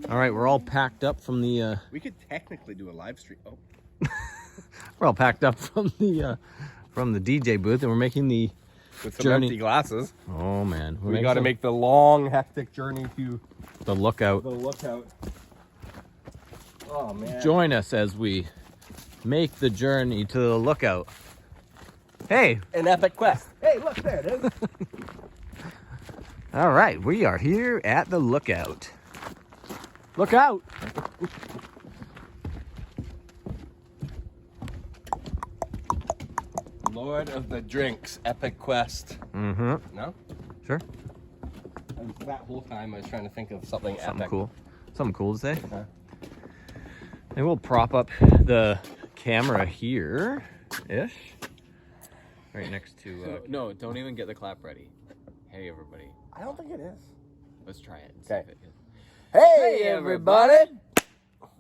All right, we're all packed up from the. We could technically do a live stream. Oh, We're all packed up from the DJ booth, and we're making the with some journey. empty glasses. Oh man, We got to make the long, hectic journey to the lookout. the lookout. Oh man! Join us as we make the journey to the lookout. Hey, An epic quest. Hey, look there it is. all right, we are here at the lookout. Look out! Lord of the Drinks, epic quest. Mm-hmm. No? Sure. And that whole time I was trying to think of something Something epic. cool. Something cool to say. Huh? And we'll prop up the camera here-ish. Right next to... No, don't even get the clap ready. Hey, everybody. I don't think it is. Let's try it and see Okay. if it is. Hey, everybody!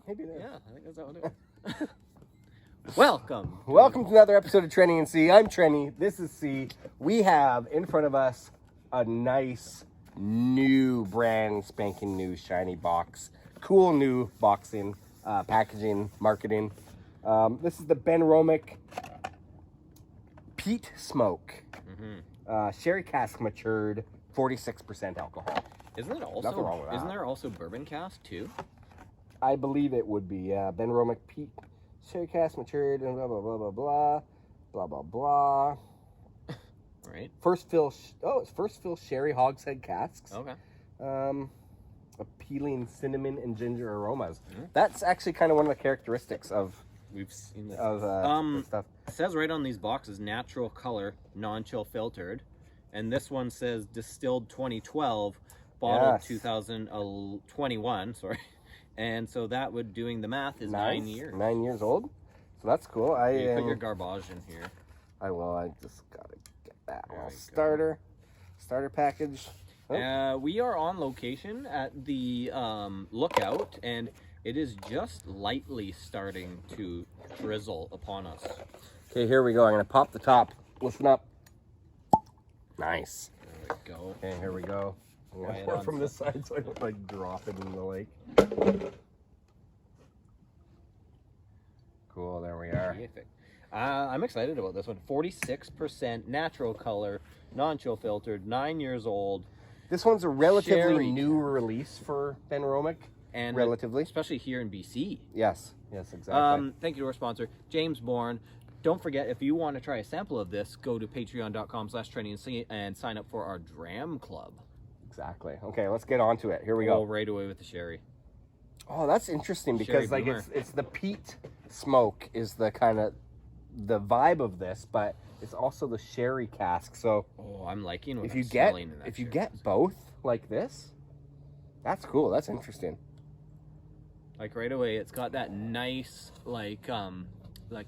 Maybe it is. Yeah, I think that's how it is. Welcome. Welcome to another episode of Trenny and C. I'm Trenny. This is C. We have in front of us a nice, new, brand spanking new shiny box. Cool new boxing, packaging, marketing. This is the Benromach Peat Smoke. Sherry cask matured, 46% alcohol. Isn't it Nothing wrong with that. Isn't there also bourbon cask too? I believe it would be, yeah. Benromach Peat, Sherry cask matured, and blah, blah, blah, blah, blah. Blah, blah, blah. Right. First fill, it's first fill sherry hogshead casks. Okay. Appealing cinnamon and ginger aromas. That's actually kind of one of the characteristics of We've seen this. this stuff. It says right on these boxes, natural color, non-chill filtered. And this one says distilled 2012, bottled Yes. 2021, sorry. And so that would, doing the math, is Nice. 9 years. 9 years old. So that's cool. You put your garbage in here. I will. I just gotta get that There little we go. starter package. Oh. We are on location at the lookout, and it is just lightly starting to drizzle upon us. Okay, here we go. I'm gonna pop the top. Listen up. Nice. There we go. Okay, here we go. I'm gonna Quiet pour on from this side so I don't like drop it in the lake. Cool, there we are. Terrific. I'm excited about this one. 46% natural color, non-chill filtered, 9 years old, This one's a relatively Sherry new release for Benromach. and Relatively. especially here in BC. Yes, exactly. Thank you to our sponsor, James Bourne. Don't forget, if you want to try a sample of this, go to patreon.com/training and sign up for our Dram Club. Exactly. Okay, let's get on to it. Here we Go go. right away with the sherry. Oh, that's interesting because Sherry like Boomer. it's the peat smoke is the kind of the vibe of this, but it's also the sherry cask. So Oh, I'm liking what if I'm you get smelling in that if you sherry. get both like this, that's cool. That's interesting. Like right away, it's got that nice like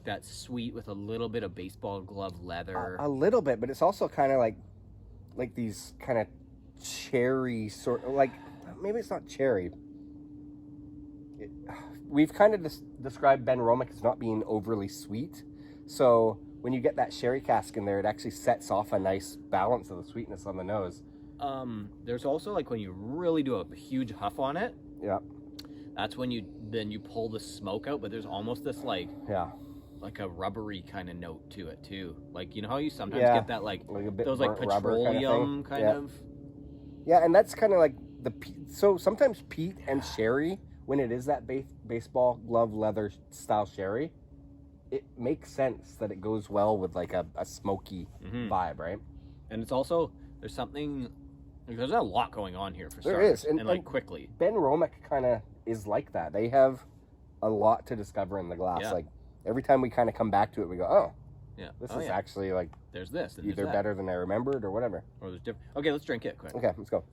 that sweet with a little bit of baseball glove leather. A little bit, but it's also kind of like these kind of cherry sort of like maybe it's not cherry. We've kind of described Benromach as not being overly sweet, so when you get that sherry cask in there, it actually sets off a nice balance of the sweetness on the nose. There's also like when you really do a huge huff on it, Yeah, that's when you pull the smoke out, but there's almost this like a rubbery kind of note to it too. Like, you know how you sometimes Yeah, get that like like a bit those like burnt rubber kinda petroleum thing. kind Yeah. of. Yeah, and that's kind of like the so sometimes peat and sherry, when it is that baseball glove leather style sherry, it makes sense that it goes well with like a smoky vibe, right? And it's also there's a lot going on here for There starters, is, and like quickly. Benromach kind of is like that. They have a lot to discover in the glass. Yeah. Like every time we kind of come back to it, we go, oh, Yeah. this Oh, is yeah. actually like There's this. And either there's that. better than I remembered or whatever. Or there's different. Okay, let's drink it quick. Okay, let's go.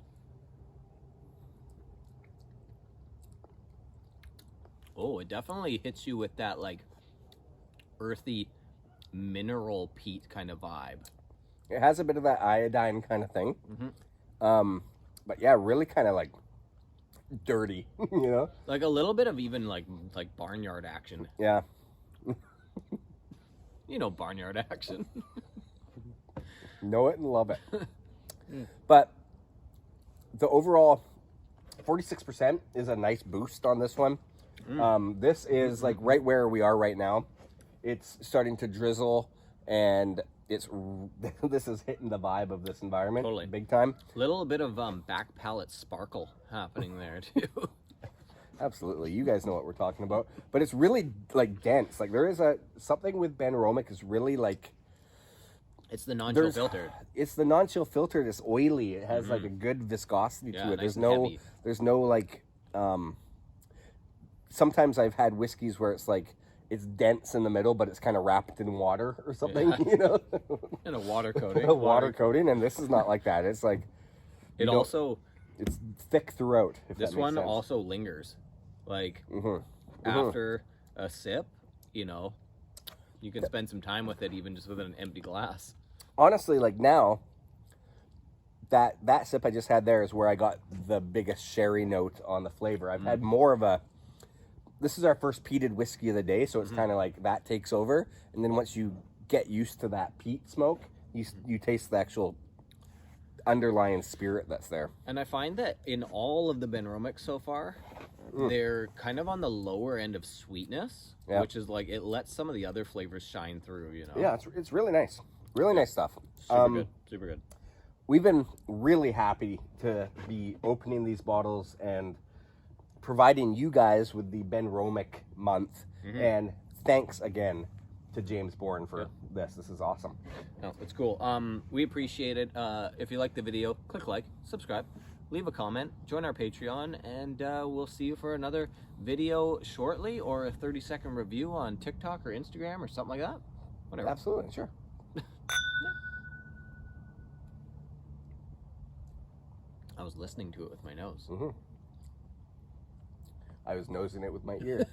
Oh, it definitely hits you with that like earthy mineral peat kind of vibe. It has a bit of that iodine kind of thing. But yeah, really kind of like dirty, you know? Like a little bit of even like barnyard action. Yeah. You know, barnyard action. Know it and love it. But the overall 46% is a nice boost on this one. Mm. This is like right where we are right now. It's starting to drizzle, and it's this is hitting the vibe of this environment Totally. big time. Little bit of back palate sparkle happening there too. Absolutely, you guys know what we're talking about. But it's really like dense. Like there is something with Benromach is really like. It's the non-chill There's- filtered. It's the non-chill filtered. It's oily. It has like a good viscosity Yeah, to it. nice and heavy. There's no like. Sometimes I've had whiskeys where it's like it's dense in the middle, but it's kind of wrapped in water or something. Yeah. You know, And a water coating. a water coating. And this is not like that. It's like It also, it's thick throughout. If this that makes one sense. also lingers. Like Mhm. after a sip, you know, you can spend some time with it even just with an empty glass. Honestly, like now, that sip I just had there is where I got the biggest sherry note on the flavor. I've had more of a. This is our first peated whiskey of the day, so it's kind of like that takes over, and then once you get used to that peat smoke, you taste the actual underlying spirit that's there. And I find that in all of the Benromach so far, they're kind of on the lower end of sweetness, Yeah. which is like it lets some of the other flavors shine through, you know. Yeah, it's really nice, really nice stuff. Super good. Super good. We've been really happy to be opening these bottles and providing you guys with the Benromach month. And thanks again to James Bourne for this. This is awesome. No, it's cool. We appreciate it. If you like the video, click like, subscribe, leave a comment, join our Patreon, and we'll see you for another video shortly, or a 30-second review on TikTok or Instagram or something like that. Whatever. Absolutely, sure. I was listening to it with my nose. I was nosing it with my ear.